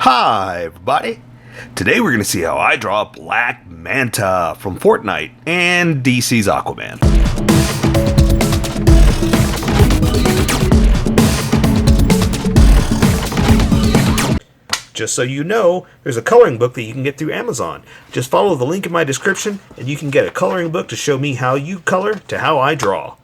Hi everybody! Today we're going to see how I draw Black Manta from Fortnite and DC's Aquaman. Just so you know, there's a coloring book that you can get through Amazon. Just follow the link in my description and you can get a coloring book to show me how you color to how I draw.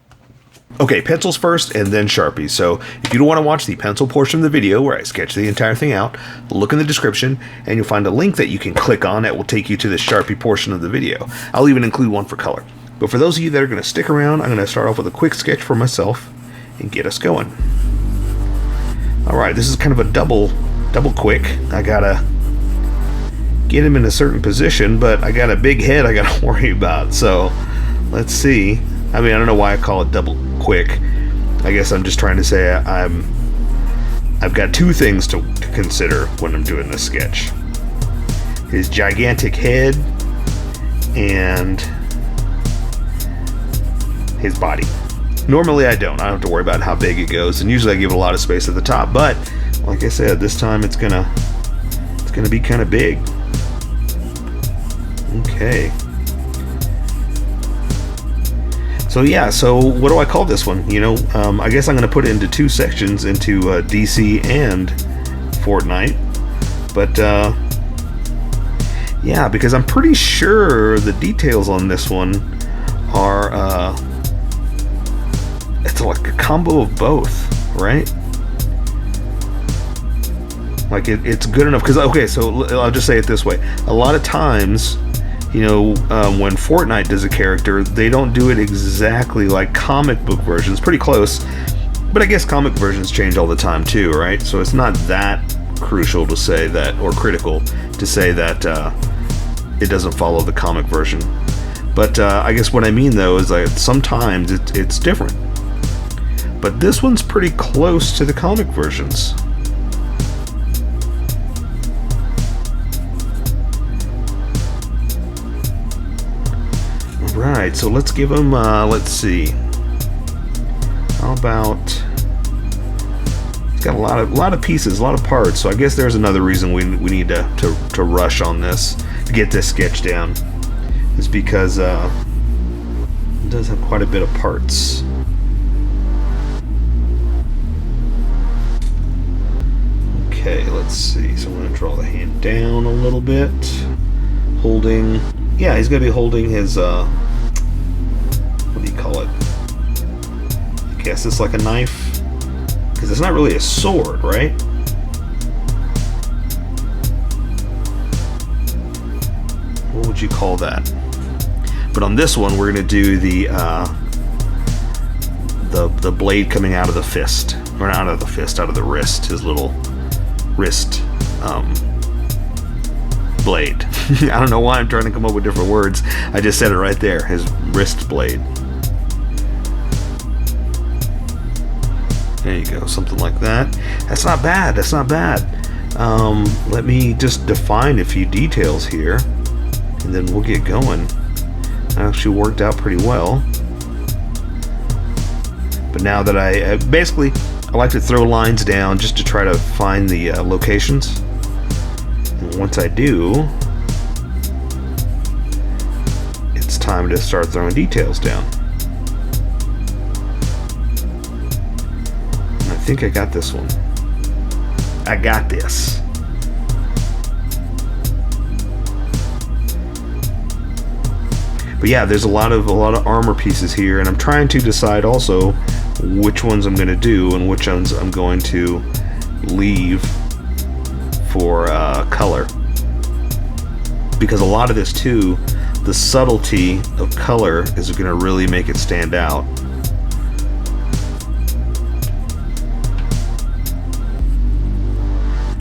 Okay, pencils first and then Sharpies. So if you don't want to watch the pencil portion of the video where I sketch the entire thing out, look in the description and you'll find a link that you can click on that will take you to the Sharpie portion of the video. I'll even include one for color. But for those of you that are going to stick around, I'm going to start off with a quick sketch for myself and get us going. Alright, this is kind of a double quick. I gotta get him in a certain position, but I got a big head I gotta worry about. So let's see. I mean, I don't know why I call it double quick. I guess I'm just trying to say I've got two things to consider when I'm doing this sketch. His gigantic head and his body. Normally I don't have to worry about how big it goes, and usually I give it a lot of space at the top, but like I said, this time it's gonna be kind of big. Okay. So yeah, so what do I call this one? You know, I guess I'm going to put it into two sections, into DC and Fortnite. But yeah, because I'm pretty sure the details on this one are, it's like a combo of both, right? Like it's good enough, because, okay, so I'll just say it this way. A lot of times, you know, when Fortnite does a character, they don't do it exactly like comic book versions. Pretty close, but I guess comic versions change all the time too, right? So it's not that crucial to say that, or critical to say that it doesn't follow the comic version. But I guess what I mean though is that sometimes it's different. But this one's pretty close to the comic versions. Right, so let's give him, let's see. How about, he's got a lot of pieces, a lot of parts, so I guess there's another reason we need to rush on this, to get this sketch down, is because it does have quite a bit of parts. Okay, let's see, so I'm going to draw the hand down a little bit, holding, yeah, he's going to be holding his, what do you call it? I guess it's like a knife, because it's not really a sword, right? What would you call that? But on this one, we're going to do the blade coming out of the fist, or not out of the fist, out of the wrist, his little wrist blade. I don't know why I'm trying to come up with different words. I just said it right there, his wrist blade. There you go, something like that. That's not bad, that's not bad. Let me just define a few details here, and then we'll get going. That actually worked out pretty well. But now that I like to throw lines down just to try to find the locations. And once I do, it's time to start throwing details down. I think I got this one. I got this. But yeah, there's a lot of armor pieces here, and I'm trying to decide also which ones I'm going to do and which ones I'm going to leave for color. Because a lot of this too, the subtlety of color is going to really make it stand out.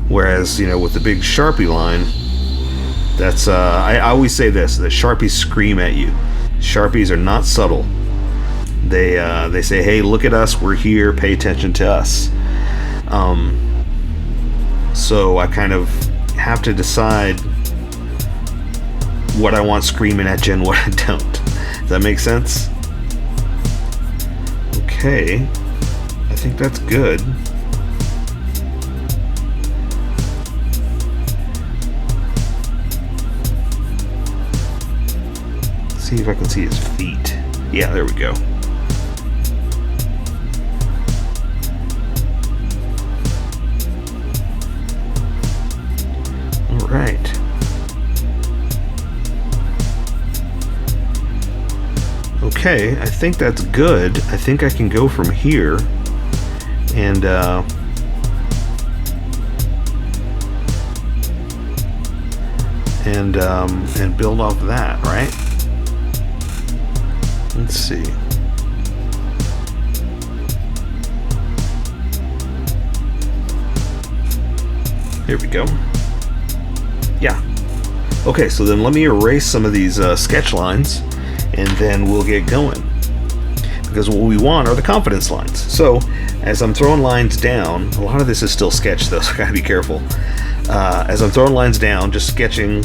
Whereas, you know, with the big Sharpie line, that's, I always say this, that Sharpies scream at you. Sharpies are not subtle. They say, hey, look at us, we're here, pay attention to us. So I kind of have to decide what I want screaming at you and what I don't. Does that make sense? Okay, I think that's good. see if I can see his feet. Yeah, there we go. All right. Okay, I think that's good. I think I can go from here and build off that, right? Let's see. Here we go. Yeah. Okay, so then let me erase some of these sketch lines, and then we'll get going. Because what we want are the confidence lines. So, as I'm throwing lines down, a lot of this is still sketch though, so I gotta be careful. As I'm throwing lines down, just sketching,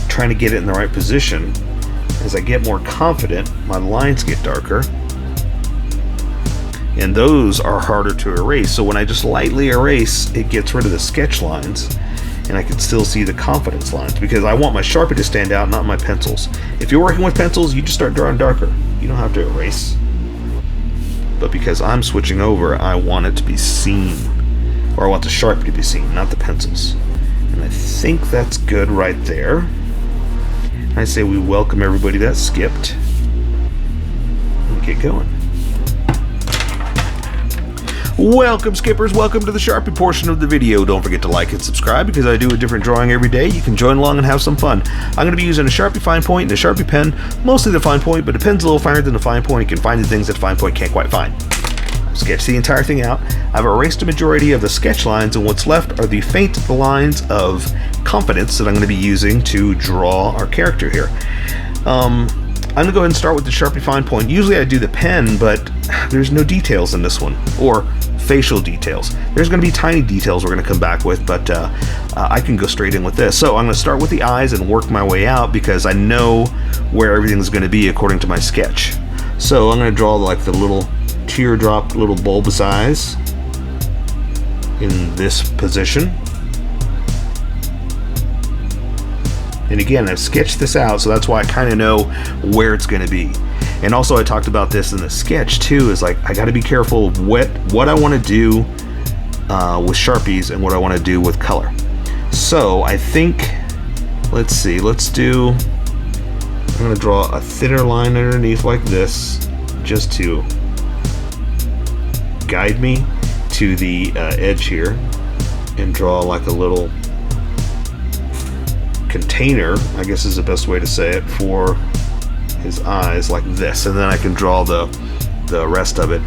trying to get it in the right position. As I get more confident, my lines get darker. And those are harder to erase. So when I just lightly erase, it gets rid of the sketch lines. And I can still see the confidence lines, because I want my Sharpie to stand out, not my pencils. If you're working with pencils, you just start drawing darker. You don't have to erase. But because I'm switching over, I want it to be seen. Or I want the Sharpie to be seen, not the pencils. And I think that's good right there. I say we welcome everybody that skipped. And get going. Welcome, skippers. Welcome to the Sharpie portion of the video. Don't forget to like and subscribe, because I do a different drawing every day. You can join along and have some fun. I'm going to be using a Sharpie fine point and a Sharpie pen, mostly the fine point, but a pen's a little finer than the fine point. You can find the things that the fine point can't quite find. Sketch the entire thing out. I've erased a majority of the sketch lines, and what's left are the faint lines of confidence that I'm going to be using to draw our character here. I'm going to go ahead and start with the Sharpie fine point. Usually I do the pen, but there's no details in this one, or facial details. There's going to be tiny details we're going to come back with, but I can go straight in with this. So I'm going to start with the eyes and work my way out, because I know where everything's going to be according to my sketch. So I'm going to draw like the little teardrop, little bulbous eyes in this position. And again, I've sketched this out, so that's why I kind of know where it's going to be. And also I talked about this in the sketch too, is like I got to be careful of what I want to do with Sharpies and what I want to do with color. So I think, let's see, I'm going to draw a thinner line underneath like this, just to guide me to the edge here, and draw like a little container, I guess is the best way to say it, for his eyes like this, and then I can draw the rest of it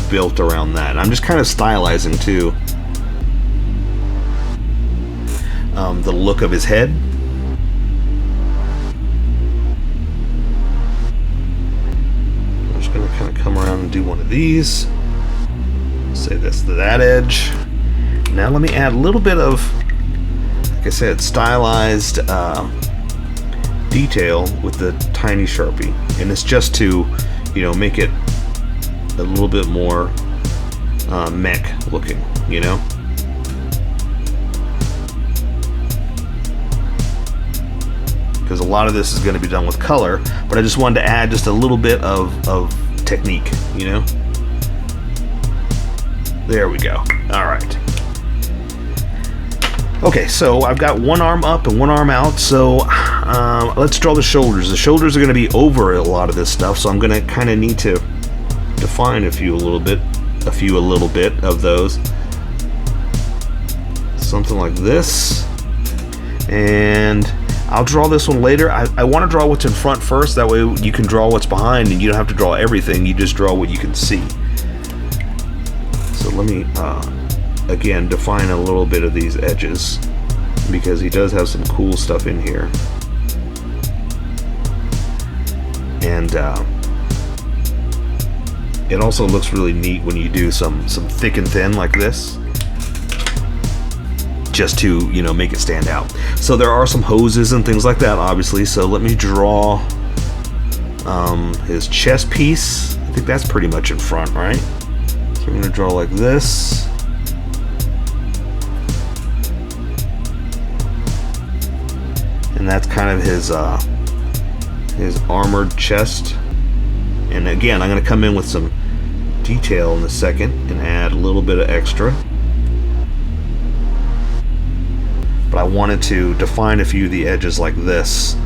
built around that. I'm just kind of stylizing too the look of his head. I'm just going to kind of come around and do one of these, say this to that edge. Now let me add a little bit of, like I said, stylized detail with the tiny Sharpie, and it's just to, make it a little bit more mech looking, because a lot of this is going to be done with color, but I just wanted to add just a little bit of technique, There we go. All right. Okay, so I've got one arm up and one arm out, so let's draw the shoulders. The shoulders are going to be over a lot of this stuff, so I'm going to kind of need to define a little bit of those. Something like this. And I'll draw this one later. I want to draw what's in front first, that way you can draw what's behind and you don't have to draw everything, you just draw what you can see. So let me again define a little bit of these edges, because he does have some cool stuff in here. And it also looks really neat when you do some thick and thin like this, just to make it stand out. So there are some hoses and things like that, obviously. So let me draw his chest piece. I think that's pretty much in front, right? So I'm going to draw like this. And that's kind of his his armored chest. And again, I'm going to come in with some detail in a second and add a little bit of extra. But I wanted to define a few of the edges like this,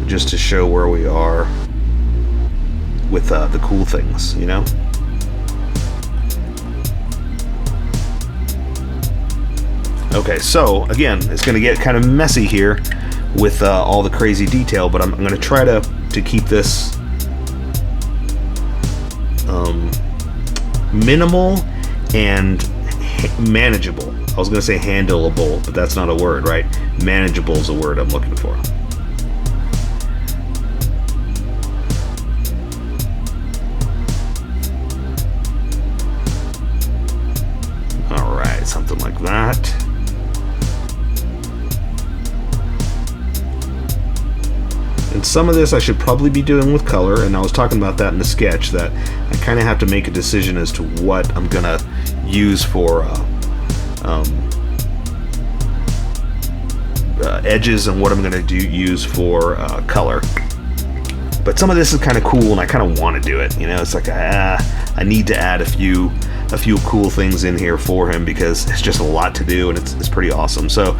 just to show where we are with the cool things, you know? Okay, so again, it's going to get kind of messy here with all the crazy detail, but I'm going to try to keep this minimal and manageable. I was going to say handleable, but that's not a word, right? Manageable is a word I'm looking for. All right, something like that. And some of this I should probably be doing with color, and I was talking about that in the sketch, that I kind of have to make a decision as to what I'm going to use for edges and what I'm going to use for color. But some of this is kind of cool, and I kind of want to do it. You know, it's like I need to add a few cool things in here for him because it's just a lot to do, and it's pretty awesome. So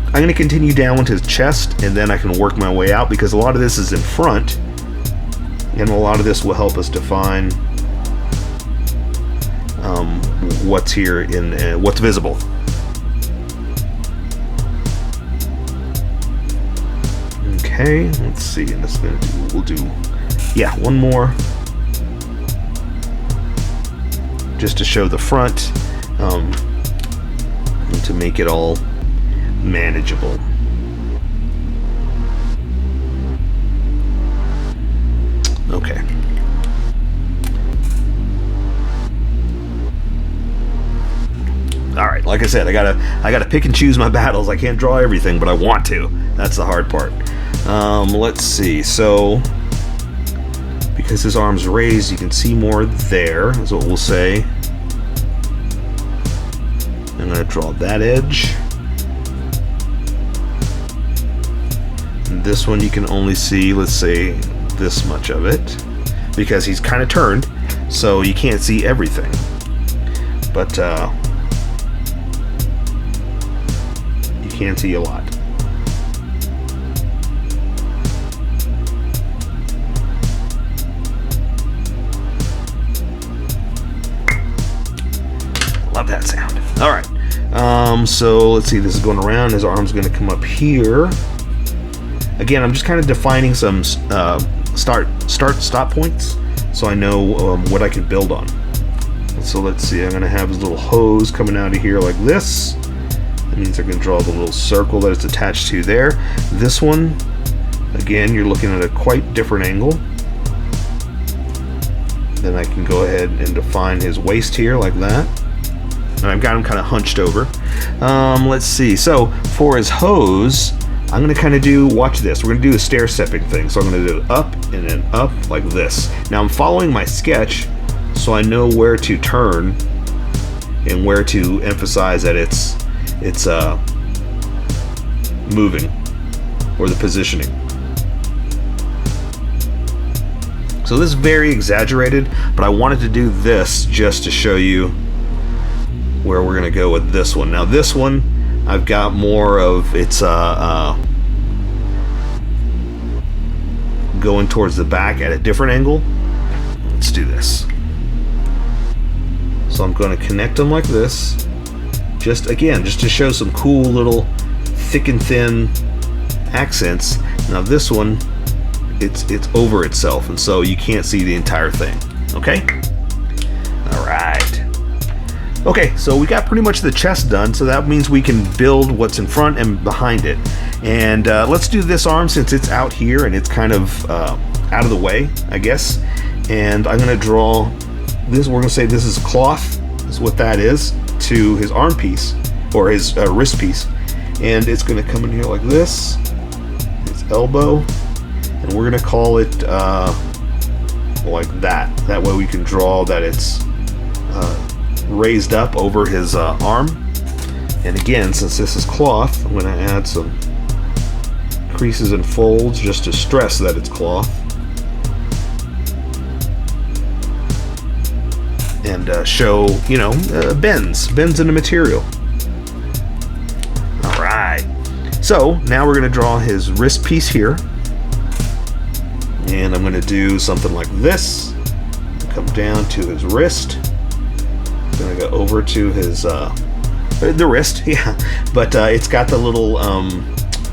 I'm going to continue down with his chest, and then I can work my way out because a lot of this is in front, and a lot of this will help us define what's here in what's visible. Okay, let's see, and this is gonna do, we'll do, yeah, one more, just to show the front, and to make it all manageable. Okay. All right, like I said, I gotta pick and choose my battles. I can't draw everything, but I want to. That's the hard part. Let's see. So, because his arm's raised, you can see more there, is what we'll say. I'm gonna draw that edge. And this one you can only see, let's say, this much of it, because he's kind of turned, so you can't see everything. But you can see a lot. Love that sound. All right. So let's see. This is going around. His arm's going to come up here. Again, I'm just kind of defining some stop points, so I know what I can build on. So let's see. I'm going to have his little hose coming out of here like this. That means I can draw the little circle that it's attached to there. This one, again, you're looking at a quite different angle. Then I can go ahead and define his waist here like that. And I've got him kind of hunched over. Let's see. So for his hose, I'm going to kind of do, watch this. We're going to do a stair-stepping thing. So I'm going to do up and then up like this. Now I'm following my sketch, so I know where to turn and where to emphasize that it's moving, or the positioning. So this is very exaggerated, but I wanted to do this just to show you where we're going to go with this one. Now this one, I've got more of it's going towards the back at a different angle. Let's do this. So I'm going to connect them like this. Just to show some cool little thick and thin accents. Now this one, it's over itself, and so you can't see the entire thing. Okay? All right. Okay, so we got pretty much the chest done, so that means we can build what's in front and behind it. And let's do this arm since it's out here and it's kind of out of the way, I guess. And I'm going to draw this. We're going to say this is cloth, is what that is, to his arm piece, or his wrist piece. And it's going to come in here like this, his elbow, and we're going to call it like that. That way we can draw that it's raised up over his arm. And again, since this is cloth, I'm going to add some creases and folds just to stress that it's cloth. And show, you know, bends in the material. All right. So now we're going to draw his wrist piece here. And I'm going to do something like this. Come down to his wrist. I'm going to go over to his, the wrist, yeah. But it's got the little,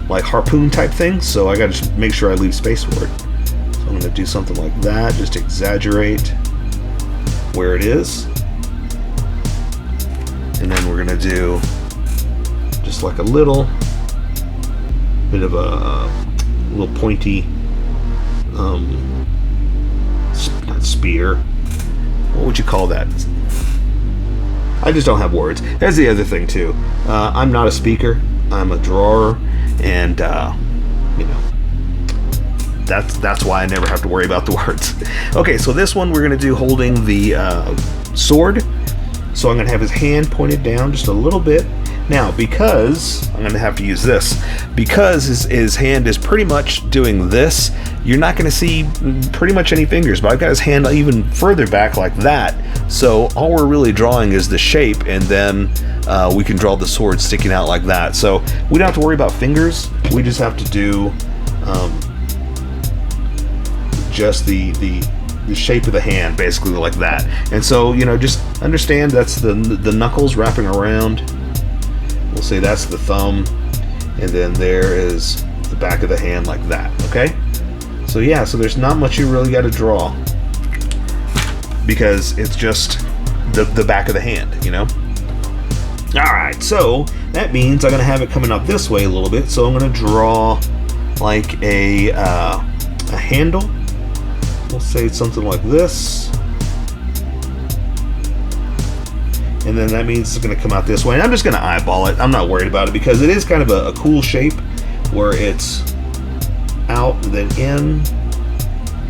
like harpoon type thing. So I got to make sure I leave space for it. So I'm going to do something like that. Just exaggerate where it is, and then we're gonna do just like a little bit of a little pointy not spear, what would you call that? I just don't have words. That's the other thing too. I'm not a speaker, I'm a drawer, and you know, that's why I never have to worry about the words. Okay, so this one we're going to do holding the sword. So I'm going to have his hand pointed down just a little bit. Now, because I'm going to have to use this, because his hand is pretty much doing this, you're not going to see pretty much any fingers, but I've got his hand even further back like that. So all we're really drawing is the shape, and then we can draw the sword sticking out like that. So we don't have to worry about fingers. We just have to do just the shape of the hand, basically like that. And so, you know, just understand that's the knuckles wrapping around. We'll say that's the thumb, and then there is the back of the hand like that. Okay, so yeah, so there's not much you really got to draw because it's just the back of the hand, you know. All right, so that means I'm gonna have it coming up this way a little bit. So I'm gonna draw like a handle. We'll say something like this. And then that means it's going to come out this way. And I'm just going to eyeball it. I'm not worried about it because it is kind of a cool shape where it's out and then in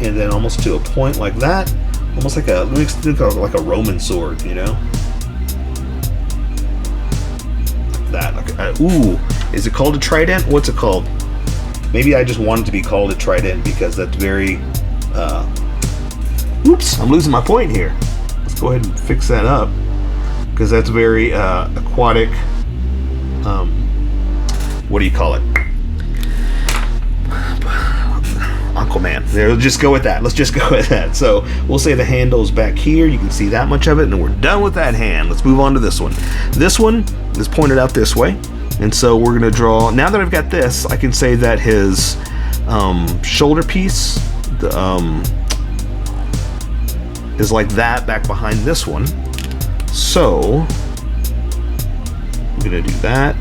and then almost to a point like that. Almost like like a Roman sword, you know? Like that. Like ooh, is it called a trident? What's it called? Maybe I just wanted to be called a trident because that's very... oops, I'm losing my point here. Let's go ahead and fix that up. Because that's very aquatic. What do you call it? Aquaman. There, let's just go with that. Let's just go with that. So we'll say the handle's back here. You can see that much of it, and we're done with that hand. Let's move on to this one. This one is pointed out this way, and so we're going to draw. Now that I've got this, I can say that his shoulder piece is like that back behind this one. So I'm gonna do that.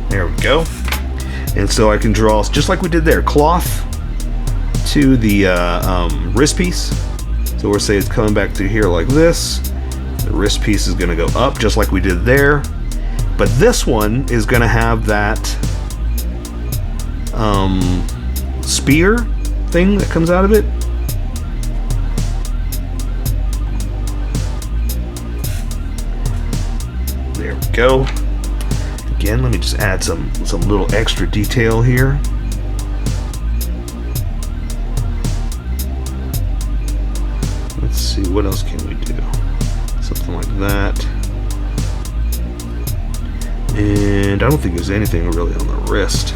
There we go. And so I can draw just like we did there, cloth to the wrist piece. So we'll say it's coming back to here like this. The wrist piece is gonna go up just like we did there. But this one is gonna have that spear thing that comes out of it. There we go. Again, let me just add some little extra detail here. Let's see, what else can we do? Something like that. And I don't think there's anything really on the wrist.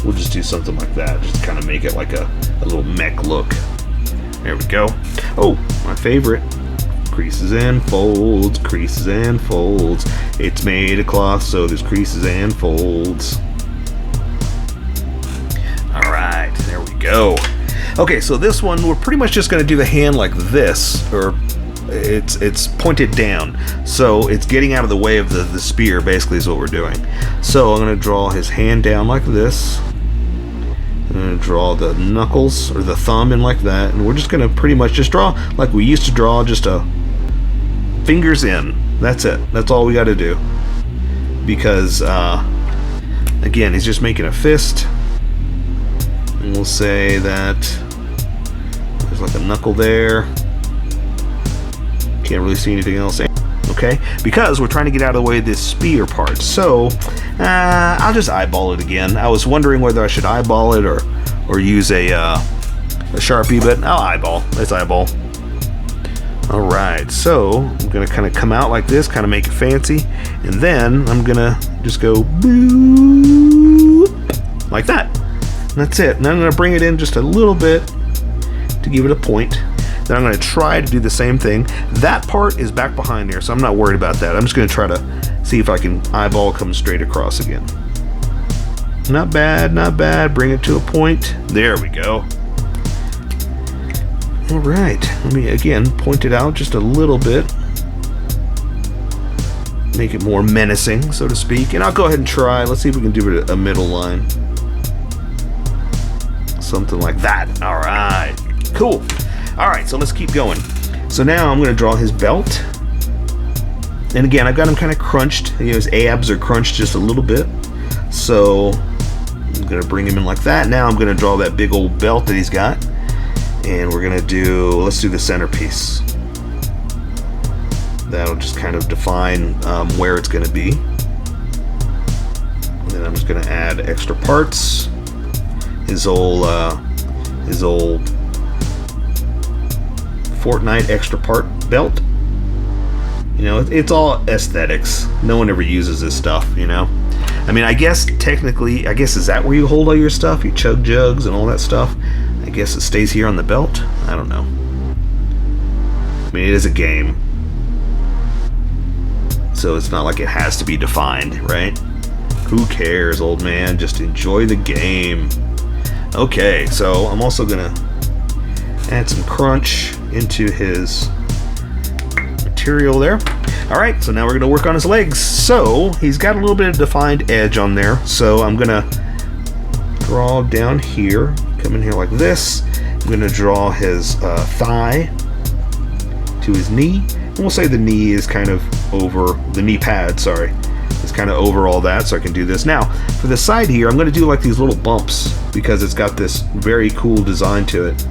We'll just do something like that, just kind of make it like a little mech look. There we go. Oh, my favorite. Creases and folds, creases and folds. It's made of cloth, so there's creases and folds. All right, there we go. Okay, so this one, we're pretty much just gonna do the hand like this, or it's pointed down. So it's getting out of the way of the spear, basically is what we're doing. So I'm gonna draw his hand down like this. I'm gonna draw the knuckles, or the thumb in like that, and we're just gonna pretty much just draw like we used to draw, just a fingers in. That's it. That's all we got to do. Because again, he's just making a fist, and we'll say that there's like a knuckle there. Can't really see anything else. okay? Because we're trying to get out of the way of this spear part. So I'll just eyeball it again. I was wondering whether I should eyeball it or use a Sharpie, but I'll eyeball. Let's eyeball. Alright, so I'm going to kind of come out like this, kind of make it fancy, and then I'm going to just go boop, like that. And that's it. And I'm going to bring it in just a little bit to give it a point. Then I'm going to try to do the same thing. That part is back behind here, so I'm not worried about that. I'm just going to try to see if I can eyeball come straight across again. Not bad, not bad. Bring it to a point. There we go. Alright, let me again point it out just a little bit. Make it more menacing, so to speak. And I'll go ahead and try. Let's see if we can do it a middle line. Something like that. Alright, cool. Alright, so let's keep going. So now I'm going to draw his belt. And again, I've got him kind of crunched. You know, his abs are crunched just a little bit. So I'm going to bring him in like that. Now I'm going to draw that big old belt that he's got. And we're going to do, let's do the centerpiece. That'll just kind of define where it's going to be. And then I'm just going to add extra parts. His old FORTNITE extra part belt. You know, it's all aesthetics. No one ever uses this stuff, you know. I mean, I guess technically, is that where you hold all your stuff? Your chug jugs and all that stuff? I guess it stays here on the belt? I don't know. I mean, it is a game. So it's not like it has to be defined, right? Who cares, old man? Just enjoy the game. Okay, so I'm also gonna add some crunch into his material there. Alright, so now we're gonna work on his legs. So he's got a little bit of defined edge on there. So I'm gonna draw down here, come in here like this. I'm gonna draw his thigh to his knee. And we'll say the knee is kind of over, the knee pad, sorry, is kind of over all that, so I can do this. Now, for the side here, I'm gonna do like these little bumps because it's got this very cool design to it.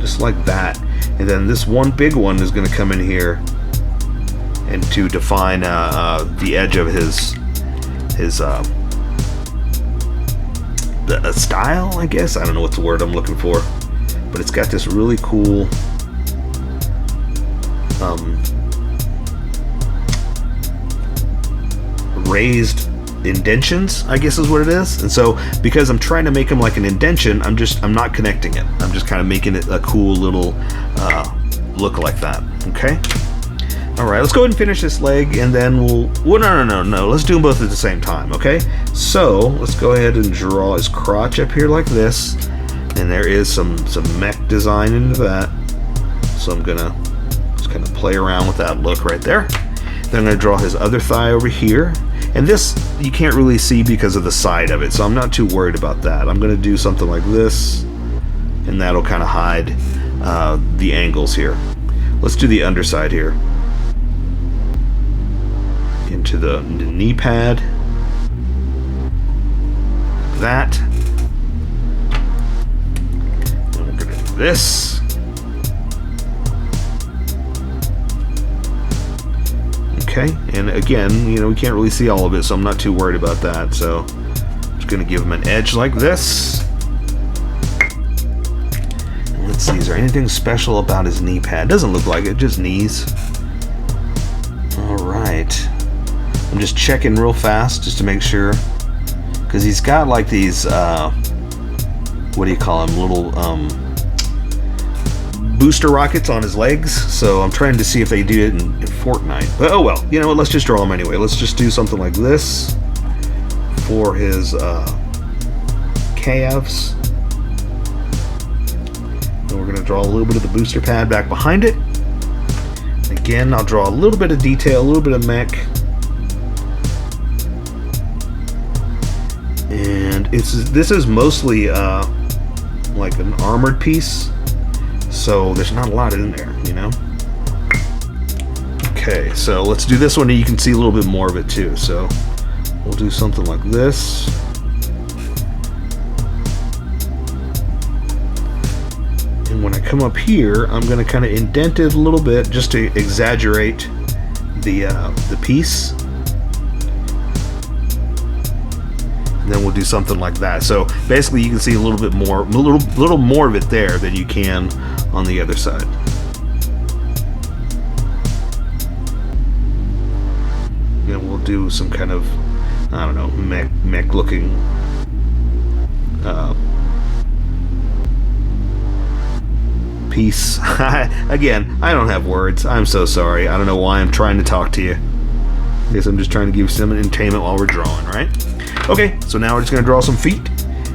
Just like that. And then this one big one is gonna come in here and to define the edge of his style, I guess. I don't know what the word I'm looking for, but it's got this really cool raised indentions, I guess is what it is. And so because I'm trying to make them like an indention, I'm not connecting it. I'm just kind of making it a cool little look like that. Okay. Alright, let's go ahead and finish this leg, and then no, let's do them both at the same time, okay? So, let's go ahead and draw his crotch up here like this, and there is some mech design into that. So I'm gonna just kind of play around with that look right there. Then I'm gonna draw his other thigh over here, and this you can't really see because of the side of it, so I'm not too worried about that. I'm gonna do something like this, and that'll kind of hide the angles here. Let's do the underside here. Into the knee pad, that, and we're gonna do this. Okay, and again, you know, we can't really see all of it, so I'm not too worried about that. So I'm just gonna give him an edge like this. And let's see, is there anything special about his knee pad? Doesn't look like it, just knees. All right. I'm just checking real fast just to make sure, because he's got like these what do you call them, little booster rockets on his legs, so I'm trying to see if they do it in FORTNITE. But oh well, you know what, let's just draw them anyway. Let's just do something like this for his calves. And we're going to draw a little bit of the booster pad back behind it. Again, I'll draw a little bit of detail, a little bit of mech. And this is mostly like an armored piece, so there's not a lot in there, you know. Okay, so let's do this one, and you can see a little bit more of it too. So we'll do something like this. And when I come up here, I'm going to kind of indent it a little bit just to exaggerate the piece. And then we'll do something like that. So basically, you can see a little bit more, little more of it there than you can on the other side. And we'll do some kind of, I don't know, mech looking piece. Again, I don't have words. I'm so sorry. I don't know why I'm trying to talk to you. I guess I'm just trying to give you some entertainment while we're drawing, right? Okay, so now we're just going to draw some feet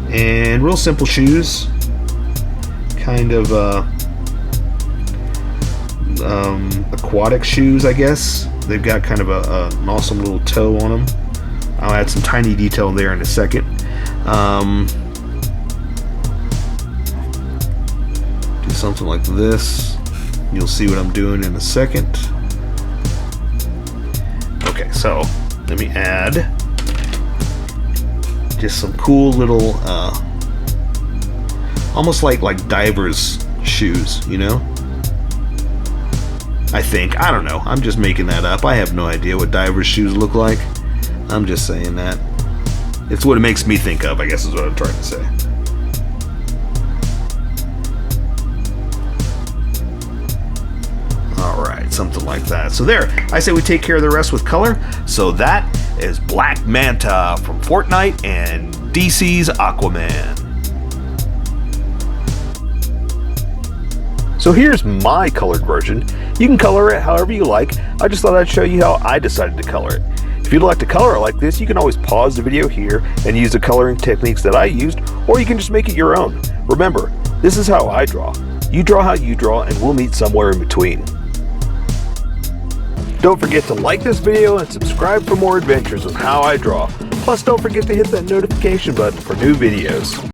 and real simple shoes. Kind of aquatic shoes, I guess. They've got kind of an awesome little toe on them. I'll add some tiny detail there in a second. Do something like this. You'll see what I'm doing in a second. Okay, so let me add just some cool little, almost like divers shoes, you know? I think. I don't know. I'm just making that up. I have no idea what divers shoes look like. I'm just saying that. It's what it makes me think of, I guess is what I'm trying to say. Alright, something like that. So there, I say we take care of the rest with color. So that is Black Manta from FORTNITE and DC's Aquaman. So here's my colored version. You can color it however you like. I just thought I'd show you how I decided to color it. If you'd like to color it like this, you can always pause the video here and use the coloring techniques that I used, or you can just make it your own. Remember, this is how I draw. You draw how you draw, and we'll meet somewhere in between. Don't forget to like this video and subscribe for more adventures with how I draw. Plus, don't forget to hit that notification button for new videos.